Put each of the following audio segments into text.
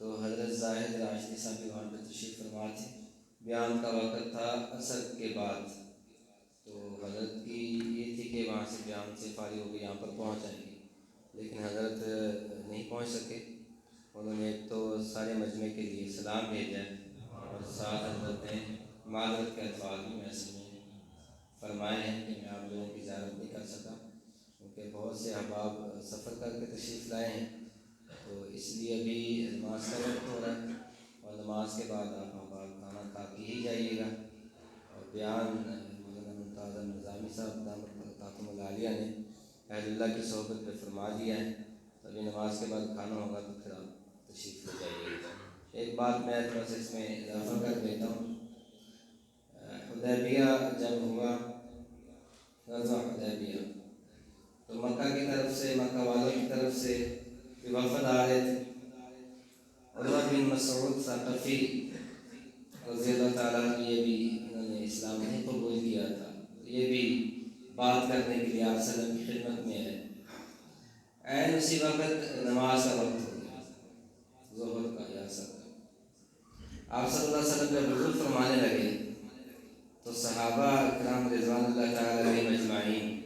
تو حضرت زاہد راشدی صاحب بھی وہاں پہ تشریف فرما تھے. بیان کا وقت تھا عصر کے بعد، تو حضرت کی یہ تھی کہ وہاں سے بیان سے فارغ ہو کے یہاں پر پہنچ جائیں گے، لیکن حضرت نہیں پہنچ سکے. انہوں نے ایک تو سارے مجمع کے لیے سلام بھیجا اور ساتھ حضرت نے معذرت کے الفاظ بھی محسوس فرمائے ہیں کہ میں آپ لوگوں کی زیارت نہیں کر سکا کیونکہ بہت سے احباب سفر کر کے تشریف لائے ہیں. تو اس لیے ابھی نماز کا وقت ہو رہا ہے اور نماز کے بعد آپ احباب کھانا کھا کے ہی جائیے گا. اور بیان مولانا ممتاز نظامی صاحب دامت برکاتہم العالیہ نے اہل اللہ کی صحبت پہ فرما دیا ہے. ابھی نماز کے بعد کھانا ہوگا تو پھر آپ تشریف لے جائیے گا. ایک بات میں تھوڑا سا اس میں اضافہ کر دیتا ہوں. حدیبیہ جب ہوا غزوہ حدیبیہ، تو مکہ کی طرف سے، مکہ والوں کی طرف سے وفد آ رہے تھے. عروہ بن مسعود ثقفی رضی اللہ تعالیٰ عنہ، یہ بھی انہوں نے اسلام نہیں قبول کیا تھا، یہ بھی بات کرنے کے لیے آپ صلی اللہ علیہ وسلم کی خدمت میں ہے. عین اسی وقت نماز کا وقت ہو گیا، ظہر کا یا عصر کا. آپ صلی اللہ علیہ وسلم جب وضو فرمانے لگے تو صحابہ کرام رضوان اللہ تعالیٰ علیہم اجمعین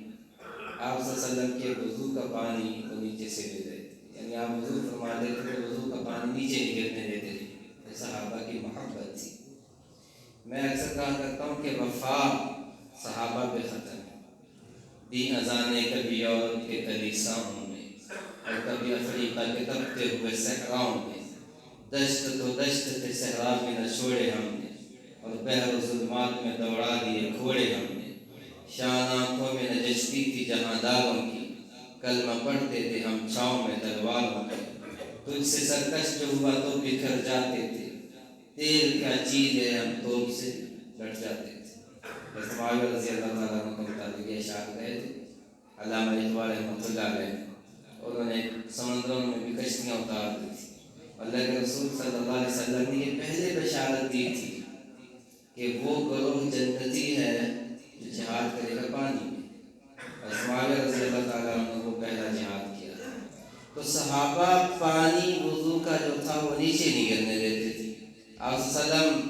آپ صلی اللہ علیہ وسلم کے وضو کا پانی وہ نیچے سے لے رہے تھے. یعنی آپ وضو فرماتے تھے تو وضو کا پانی نیچے نہیں گرنے دیتے تھے. صحابہ کی محبت تھی. میں اکثر کہا کرتا ہوں کہ وفا صحابہ پہ ختم ہے. دی اذانے کبھی یورپ کے کلیساؤں میں اور کبھی افریقہ کے تپتے ہوئے صحراؤں میں، دشت تو دشت تھے صحرا میں نہ چھوڑے ہم نے، اور بحر و ظلمات میں دوڑا دیے گھوڑے ہم نے. شان آنکھوں میں نجشتی تھی جہاں داغوں کی، کلمہ پڑھتے تھے ہم چھاؤں میں تلواروں میں. تجھ سے سرکش جو ہوا تو بکھر جاتے تھے، تیل کیا چیز ہے ہم توپ سے لٹ جاتے تھے. حضرت معاویہ رضی اللہ تعالیٰ عنہ کے متعلق یہ اشعار گئے تھے علامہ اقبال رحمۃ اللہ علیہ. انہوں نے سمندروں میں بھی کشتیاں اتار دی تھی. اللہ کے رسول صلی اللہ علیہ وسلم نے یہ پہلے بشارت دی تھی کہ وہ گروہ جنتی ہے جو جہاد کرے گا پانی میں. حضرت معاویہ رضی اللہ تعالیٰ عنہ کو پہلا جہاد کیا. تو صحابہ پانی وضو کا جو تھا وہ نیچے نہیں گرنے دیتے تھے. آپ صلی اللہ علیہ وسلم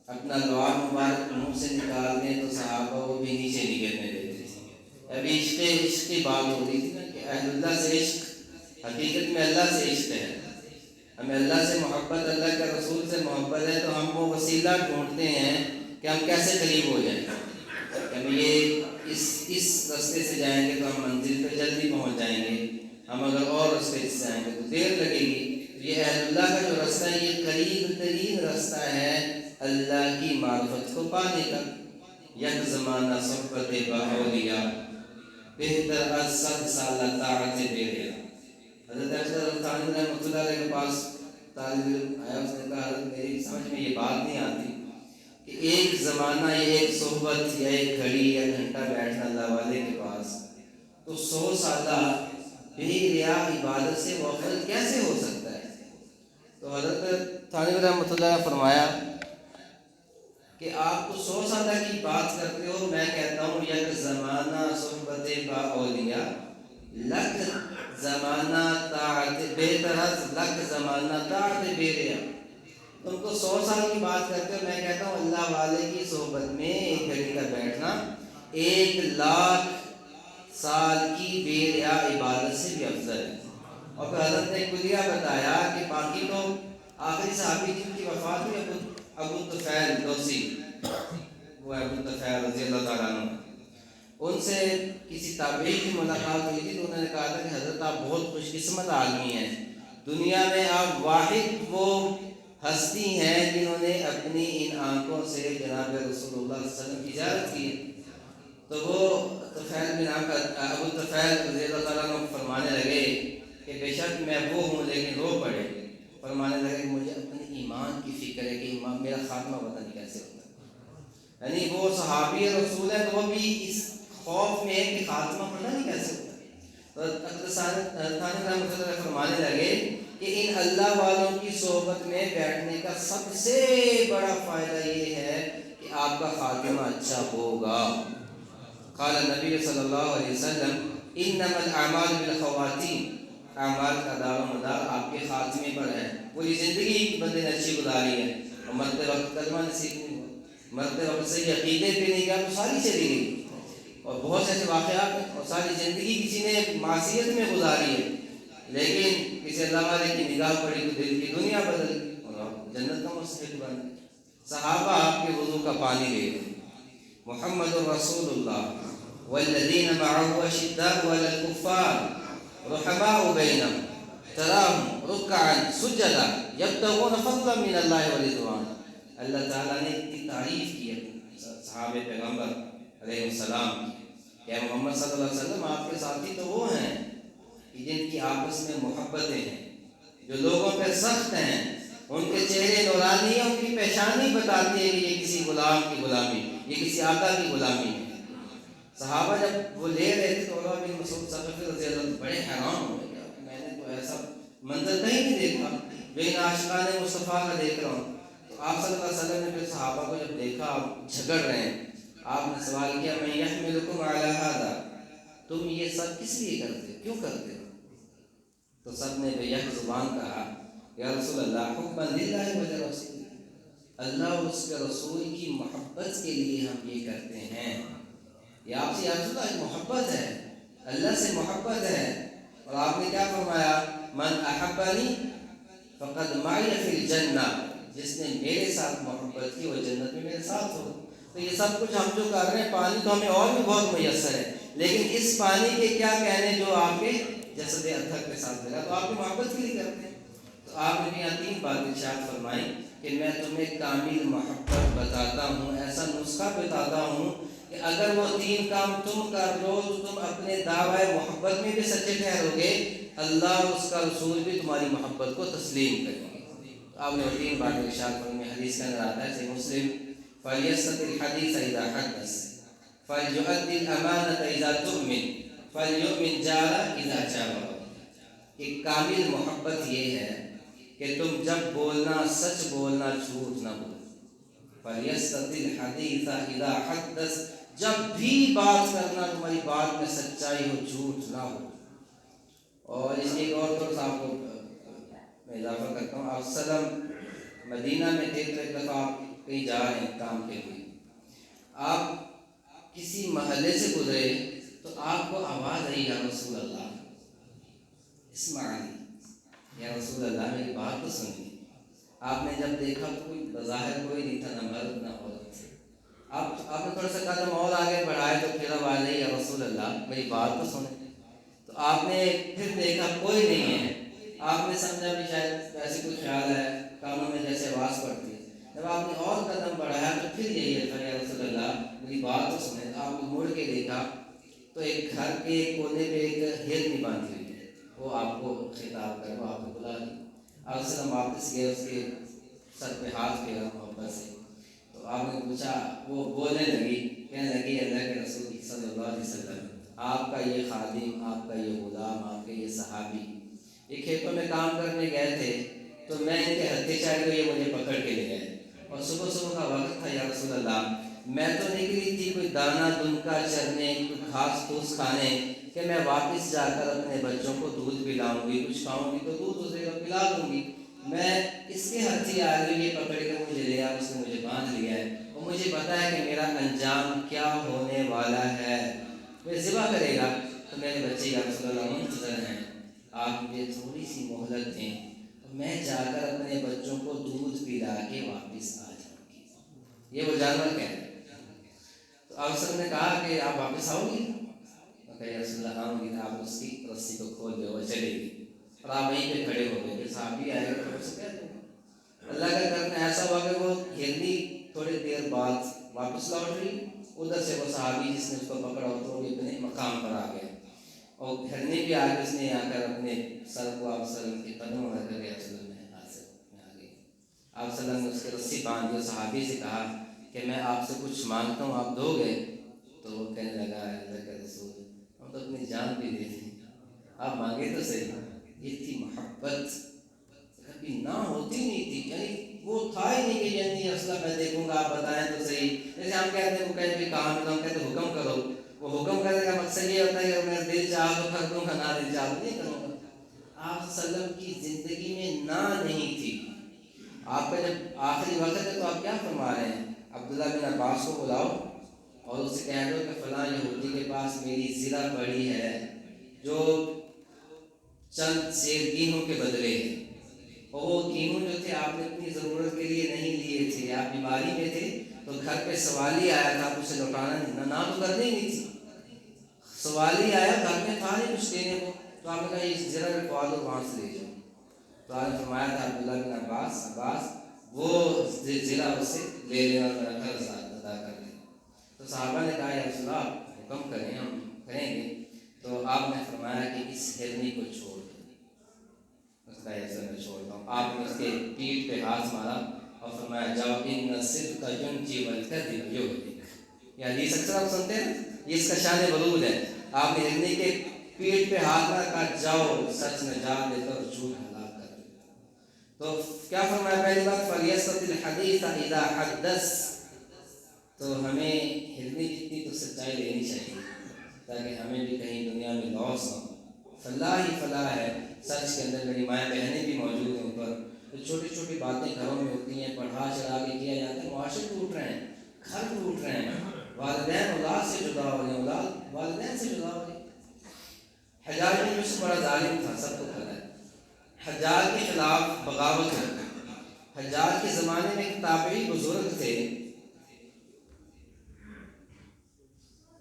اپنا لعاب مبارک منہ سے نکال دیں تو صحابہ وہ بھی نیچے نہیں گرنے دیتے تھے. ابھی عشق کی بات ہو رہی تھی نا کہ اہل اللہ سے عشق، حقیقت میں اللہ سے عشق ہے. ہمیں اللہ سے محبت، اللہ کے رسول سے محبت ہے تو ہم وہ وسیلہ ڈھونڈتے ہیں کہ ہم کیسے قریب ہو جائیں. ہم یہ اس راستے سے جائیں گے تو ہم منزل پہ جلدی پہنچ جائیں گے، ہم اگر اور راستے سے جائیں گے تو دیر لگے گی. یہ اہل اللہ کا جو راستہ ہے یہ قریب ترین راستہ ہے اللہ کی معرفت کو پانے کا. یک زمانہ صحبت باولیاء بہتر از 100 سالہ طاعت بیریا. حضرت افضل رحمۃ اللہ علیہ کے پاس طالب علم آیا، اس نے کہا حضرت میری سمجھ میں یہ بات نہیں آتی کہ ایک زمانہ یا ایک صحبت یا ایک گھڑی یا گھنٹہ بیٹھنا اللہ والے کے پاس، تو 100 سالہ بے ریا عبادت سے وہ افضل کیسے ہو سکتا ہے. تو حضرت طالب رحمۃ اللہ نے فرمایا کہ آپ تو 100 سالہ کی بات کرتے ہو، میں کہتا ہوں یک زمانہ صحبت با اولیاء لک زمانہ طاعت بہتر از لک زمانہ طاعت بیریا. تم تو 100 سال کی بات کرتے ہو، میں کہتا ہوں اللہ والے کی صحبت میں ایک گھڑی کا بیٹھنا 1,00,000 سال کی بے ریا عبادت سے بھی افضل ہے. اور پھر حضرت نے کلیہ بتایا کہ باقی تو آخری صحابی جن کی وفات ہوئی ابو طفیل دوسی، وہ ابو طفیل رضی اللہ تعالیٰ عنہ، ان سے کسی تابعی کی ملاقات ہوئی تھی تو انہوں نے کہا تھا کہ حضرت آپ بہت خوش قسمت آدمی ہیں، دنیا میں آپ واحد وہ ہستی ہیں جنہوں نے اپنی ان آنکھوں سے جناب رسول اللہ صلی اللہ علیہ وسلم کی زیارت کی. تو وہ طفیل بن ابو طفیل رضی اللہ تعالیٰ عنہ فرمانے لگے کہ بے شک میں وہ ہوں لیکن رو پڑے. فرمانے لگے کہ مجھے اپنے ایمان کی فکر ہے کہ ایمان میرا خاتمہ پتہ نہیں کیسے ہوتا ہے. یعنی وہ صحابی رسول ہے تو وہ بھی اس خوف میں ہے کہ خاتمہ پتہ نہیں کیسے ہوتا ہے. تو فرمانے لگے کہ ان اللہ والوں کی صحبت میں بیٹھنے کا سب سے بڑا فائدہ یہ ہے کہ آپ کا خاتمہ اچھا ہوگا. قال نبی صلی اللہ علیہ وسلم انما الاعمال بالخواتیم اعمال کا دار و مدار آپ کے خاتمے پر ہے. پوری زندگی بندے نے اچھی گزاری ہے اور مرتے وقت کلمہ نصیب نہیں ہوا, مرتے وقت صحیح عقیدے پہ نہیں گیا تو ساری چلی گئی. اور بہت سے ایسے واقعات ہیں, اور ساری زندگی کسی نے معصیت میں گزاری ہے, لیکن کسی اللہ والے کی نگاہ پڑی تو دل کی دنیا بدل گئی اور آپ جنت کا مستحق بن گئے. صحابہ آپ کے وضو کا پانی لے گئے. محمد رسول اللہ والذین معه اشداء علی الکفار رحماء بینہم تراہم رکعا سجدا یبتغون فضلا من اللہ ورضوانا. اللہ تعالیٰ نے اتنی تعریف کی ہے صحابہ پیغمبر علیہ السلام کہ محمد صلی اللہ علیہ وسلم آپ کے ساتھی تو وہ ہیں کہ جن کی آپس میں محبتیں ہیں, جو لوگوں پہ سخت ہیں, ان کے چہرے نورانی ہیں, ان کی پہچان ہی بتاتی ہے کہ یہ کسی غلام کی غلامی, یہ کسی آقا کی غلامی ہے. صحابہ جب وہ لے رہے تھے تو عروہ بن مسعود ثقفی رضی اللہ عنہ بڑے حیران ہو گئے, میں نے تو ایسا منظر کہیں نہیں دیکھا جو ان عاشقان مصطفیٰ کا دیکھ رہا ہوں. تو آپ صلی اللہ علیہ وسلم نے پھر صحابہ کو جب دیکھا آپ جھگڑ رہے ہیں, آپ نے سوال کیا من یحملکم علی ھذا, تم یہ سب کس لیے کرتے, کیوں کرتے ہو؟ تو سب نے بے یک زبان کہا یا رسول اللہ حبا للہ ولرسول, اللہ اور اس کے رسول کی محبت کے لیے ہم یہ کرتے ہیں. یہ آپ سے یا رسول اللہ محبت ہے, اللہ سے محبت ہے. اور آپ نے کیا فرمایا, من احبنی فقد معی فی الجنہ, جس نے میرے ساتھ محبت کی وہ جنت میں میرے ساتھ ہو. تو یہ سب کچھ ہم جو کر رہے ہیں, پانی تو ہمیں اور بھی بہت میسر ہے, لیکن اس پانی کے کیا کہنے جو آپ کے جسد اطہر کے ساتھ لگا, تو آپ کی محبت کے لیے کرتے ہیں. تو آپ نے یہاں 3 بات ارشاد فرمائی کہ میں تمہیں کامل محبت بتاتا ہوں, ایسا نسخہ بتاتا ہوں کہ اگر وہ 3 کام تم کر لو تو تم اپنے دعوی محبت میں بھی سچے ٹھہرو گے, اللہ اور اس کا رسول بھی تمہاری محبت کو تسلیم کریں گے. آپ نے 3 بات ارشاد فرمائی. حدیث کے اندر آتا ہے صحیح مسلم, فَلْيَسْتَطِ الْحَدِيثَ إِذَا حَدَّثَ فَلْيُؤَدِّ الْأَمَانَةَ إِذَا تُؤْمِنَ فَلْيُؤْمِنْ جَارَ إِذَا جَارَ. کہ کامل محبت یہ ہے کہ تم جب بولنا سچ بولنا, جھوٹ نہ بولو. فَلْيَسْتَطِ الْحَدِيثَ إِذَا حَدَّثَ, جب بھی بات کرنا تمہاری بات میں سچائی ہو, جھوٹ نہ ہو. اور اس کی ایک اور طرف آپ کو میں اضافہ کرتا ہوں. آپ وسلم مدینہ میں تھے تو ایک دفعہ آپ کہیں جا رہے ہیں کام کے لیے, آپ کسی محلے سے گزرے تو آپ کو آواز آئی یا رسول اللہ اسمعی, یا رسول اللہ میری بات تو سنیے. آپ نے جب دیکھا تو کوئی بظاہر کوئی نہیں تھا, نہ مرد نہ عورت. آپ نے تھوڑا سا قدم اور آگے بڑھائے تو پھر آواز آئی یا رسول اللہ میری بات تو سنیں. تو آپ نے پھر دیکھا کوئی نہیں ہے, آپ نے سمجھا بھی شاید ایسے کوئی خیال ہے, کانوں میں جیسے آواز پڑتی ہے. جب آپ نے اور قدم بڑھایا تو پھر یہی ہے یا رسول اللہ میری بات تو سنیں. تو آپ نے مڑ کے دیکھا تو ایک گھر کے کونے پہ ایک ہرنی باندھی ہوئی ہے, وہ آپ کو خطاب کر, وہ آپ کو بلا لی. آپ سے واپس گئے, اس کے سر پہ ہاتھ پھیرا محبت سے. تو آپ نے پوچھا, وہ بولنے لگی, کہنے لگی اللہ کے رسول صلی اللہ علیہ وسلم آپ کا یہ خادم, آپ کا یہ غلام, آپ کے یہ صحابی یہ کھیتوں میں کام کرنے گئے تھے تو میں ان کے ہتھے چاہے تو یہ مجھے پکڑ کے لے گئے. اور صبح صبح کا وقت تھا یا رسول اللہ, میں تو نکلی تھی کوئی دانہ دنکا چرنے, کوئی گھاس پھوس کھانے, کہ میں واپس جا کر اپنے بچوں کو دودھ پلاؤں گی, کچھ کھاؤں گی تو دودھ اسے پلا دوں گی. میں اس کے ہتھے آ گئی, یہ پکڑ کر مجھے لے آیا, اس نے مجھے باندھ لیا ہے, اور مجھے پتا ہے کہ میرا انجام کیا ہونے والا ہے, وہ ذبح کرے گا. تو میرے بچے یا رسول اللہ منتظر ہیں, آپ مجھے تھوڑی سی مہلت دیں, میں جا کر اپنے بچوں کو دودھ پلا کے واپس آ جاؤں گی. یہ وہ جانور کہہ رہے. تو آپ سب نے کہا کہ آپ واپس آؤ گی, تو کہ رسول اللہ آؤں گی. آپ اس کی رسی کو کھول دے, وہ چلے گی, اور آپ وہیں پہ کھڑے ہو گئے. پھر صحابی آئے گا تو اسے کہہ دوں گا. اللہ کا کرنا ایسا ہوا کہ وہ ہرنی تھوڑی دیر بعد واپس لوٹ رہی, ادھر سے وہ صحابی جس نے اس کو پکڑا ہو تو وہ اپنے مقام پر آ گیا, اور ہرنی بھی آ کے اس نے آ کر اپنے سر کو آپ وسلم کے قدموں میں کر کے وسلم میں حاصل میں آ گئی. آپ وسلم نے اس کے رسی باندھ دی, صحابی سے کہا کہ میں آپ سے کچھ مانگتا ہوں, آپ دو گے؟ تو وہ کہنے لگا اللہ کے رسول ہم تو اپنی جان بھی دے دیں, آپ مانگے تو صحیح. یہ تھی محبت, کبھی نہ ہوتی نہیں تھی, یعنی وہ تھا ہی نہیں کہ یعنی اصلا میں دیکھوں گا, آپ بتائیں تو صحیح. جیسے ہم کہتے ہیں وہ کہیں کہاں ملا, ہم کہتے ہیں حکم کرو, وہ حکم کرنے کا مقصد یہ ہوتا ہے کہ میرا دل چاہ تو کر دوں گا, نہ دل چاہ تو نہیں کروں گا. آپ صلی اللہ علیہ وسلم کی زندگی میں نہ نہیں تھی. آپ کا جب آخری وقت ہے تو آپ کیا فرما رہے ہیں؟ عبداللہ بن عباس کو بلاؤ اور اس سے کہہ دو کہ فلاں یہودی کے پاس میری زرہ پڑی ہے جو چند سیر گیہوں کے بدلے ہیں، اور وہ گیہوں جو تھے آپ نے اپنی ضرورت کے لیے نہیں لیے تھے، آپ بیماری میں تھے تو گھر پہ سوالی آیا تھا، آپ اسے لوٹانا نہیں، نہ تو کرنی نہیں تھی، سوالی آیا گھر میں تھا نہیں کچھ دینے کو، تو آپ نے کہا یہ زرہ رکھوا دو وہاں سے لے جاؤ. تو آپ نے فرمایا تھا عبداللہ بن عباس وہ زرہ اس سے لے لینا اور میرا قرض ادا کر دیں. تو صحابہ نے کہا یا رسول اللہ حکم کریں، ہم کریں گے. تو آپ نے فرمایا کہ اس ہرنی کو چھوڑ دیں. اس کا ایسا میں چھوڑتا ہوں. آپ نے اس کے پیٹھ پہ ہاتھ مارا اور فرمایا جاؤ ان الصدق ینجی والکذب یہلک. یہ حدیث اکثر آپ سنتے ہیں، یہ اس کا شان ورود ہے. آپ نے ہرنی کے پیٹھ پہ ہاتھ مارا، کہا جاؤ سچ نجات دیتا اور جھوٹ ہلاک کر دیتا. تو کیا فرمایا پہلی بات فلیستطع الحدیث اذا حدث. تو ہمیں ہرنی جتنی تو سچائی لینی چاہیے تاکہ ہمیں بھی کہیں دنیا میں لاس نہ ہو. فلاح ہی فلاح ہے سچ کے اندر. میری مائیں بہنیں بھی موجود ہیں اوپر، تو چھوٹی چھوٹی باتیں گھروں میں ہوتی ہیں، پڑھا چڑھا کے کیا جاتا ہے، معاشرے ٹوٹ رہے ہیں، گھر ٹوٹ رہے ہیں، والدین اولاد سے جدا ہو رہے ہیں، اولاد والدین سے جدا ہو رہی ہیں. حجاج بن یوسف بڑا ظالم تھا، سب کو پتہ ہے. حجاج کے خلاف بغاوت ہوئی. حجاج کے زمانے میں ایک تابعی بزرگ تھے،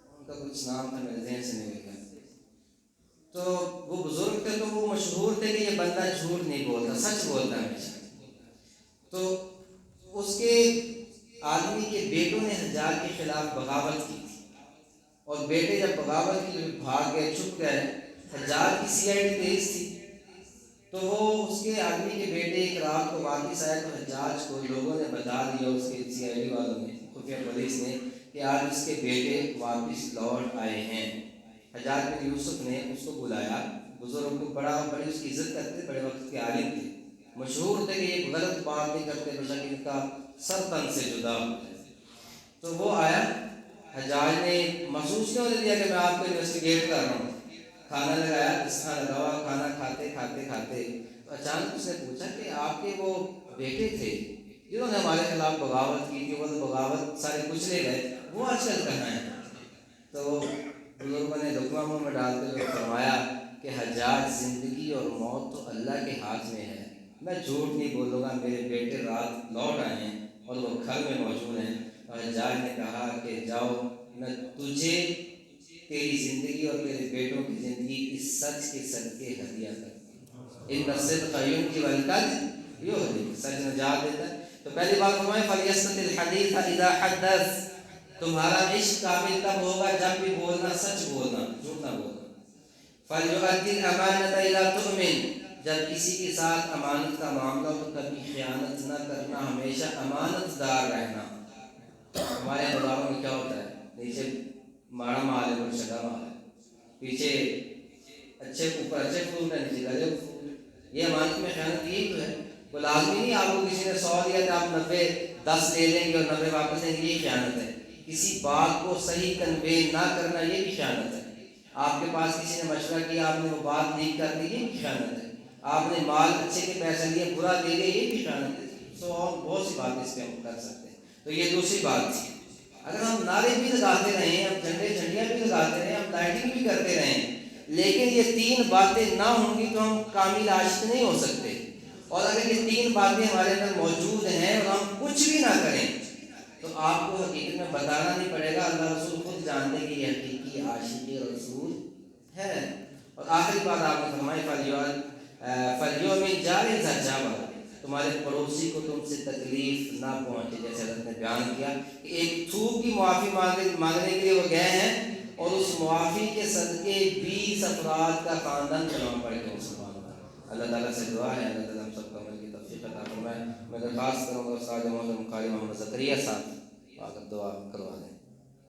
ان کا کچھ نام تھا میرے ذہن سے نکل گیا. تو وہ بزرگ تھے، تو وہ مشہور تھے کہ یہ بندہ جھوٹ نہیں بولتا، سچ بولتا ہمیشہ. تو اس کے آدمی کے بیٹوں نے حجاج کے خلاف بغاوت کی تھی، اور بیٹے جب بغاوت کی بھاگ گئے، چھپ گئے. حجاج کی سی آئی ڈی تیز تھی، تو وہ اس کے آدمی کے بیٹے ایک رات کو واپس آئے تو حجاج کو لوگوں نے بتا دیا، اس کے سی آئی ڈی والوں نے، خفیہ پولیس نے، کہ آج اس کے بیٹے واپس لوٹ آئے ہیں. حجاج بن یوسف نے اس کو بلایا. بزرگ کو بڑی اس کی عزت کرتے، بڑے وقت کے عالم تھے، مشہور تھے کہ یہ غلط بات نہیں کرتے، بشک ان کا سر تن سے جدا ہو جائے. تو وہ آیا. حجاج نے محسوس کیوں نہیں دیا کہ میں آپ کو انویسٹیگیٹ کر رہا ہوں. کھانا لگایا، بسکا لگا ہوا، کھانا کھاتے کھاتے کھاتے تو اچانک اس نے پوچھا کہ آپ کے وہ بیٹے تھے جنہوں نے ہمارے خلاف بغاوت کی تھی، وہ تو بغاوت سارے کچلے گئے، وہ آج کل کہاں ہیں؟ تو بزرگوں نے لقمہ منہ میں ڈالتے ہوئے فرمایا کہ حجاج زندگی اور موت تو اللہ کے ہاتھ میں ہے، میں جھوٹ نہیں بولوں گا، میرے بیٹے رات لوٹ آئے ہیں اور وہ گھر میں موجود ہیں. اور حجاج نے کہا کہ جاؤ میں تجھے تیری زندگی اور تیرے بیٹوں کی زندگی اس سچ کے صدقے ہدیہ کرتی ہوں. ان الصدق ینجی والکذب یہلک. سچ نجات دیتا ہے. تو پہلی بات فرمائے فلیستطع الحدیث اذا حدث. تمہارا عشق کامل تب ہوگا جب بھی بولنا سچ بولنا، جھوٹ نہ بولنا. فلیؤدی الامانۃ اذا تؤمن. جب کسی کے ساتھ امانت کا معاملہ ہو تو کبھی خیانت نہ کرنا، ہمیشہ امانت دار رہنا. ہمارے بازاروں میں کیا ہوتا ہے، نیچے ماڑا مال ہے، اوپر شگا مال ہے، پیچھے اچھے اوپر اچھے فروٹ ہے، نیچے گلے فروٹ. یہ امانت میں خیانت یہی تو ہے. وہ لازمی نہیں آپ کو کسی نے 100 دیا تو آپ 90 10 لے لیں گے اور 90 واپس لیں گے، یہ خیانت ہے. کسی بات کو صحیح کنوے نہ کرنا، یہ بھی خیانت ہے. آپ کے پاس کسی نے مشورہ کیا، آپ نے وہ بات لیک کر دی، یہ بھی خیانت ہے. آپ نے مال اچھے کے پیسے لیے برا دے دیا، یہ بھی خیانت ہے. سو اور بہت سی باتیں اس پہ ہم کر سکتے ہیں. تو یہ دوسری بات تھی. اگر ہم نعرے بھی لگاتے رہیں، ہم جھنڈیاں بھی لگاتے رہیں، ہم لائٹنگ بھی کرتے رہیں، لیکن یہ 3 باتیں نہ ہوں گی تو ہم کامل عاشق نہیں ہو سکتے. اور اگر یہ 3 باتیں ہمارے اندر موجود ہیں اور ہم کچھ بھی نہ کریں تو آپ کو حقیقت میں بتانا نہیں پڑے گا، اللہ رسول خود جانتے کہ یہ حقیقی عاشق رسول ہے. اور آخری بات آپ نے فرمائی فلیؤمن جارہ اذا جاور. تمہارے پڑوسی کو تم سے تکلیف نہ پہنچے. جیسے حضرت نے بیان کیا کہ ایک تھوک کی معافی مانگنے کے لیے وہ گئے ہیں اور اس معافی کے صدقے 20 افراد کا خاندان کلمہ پڑھ کے مسلمان ہوا. اللہ تعالیٰ سے دعا ہے اللہ تعالیٰ ہم سب کو عمل کی توفیق عطا فرمائے. میں درخواست کروں گا استاد محترم قاری محمد زکریا صاحب آ کر دعا کروا دیں.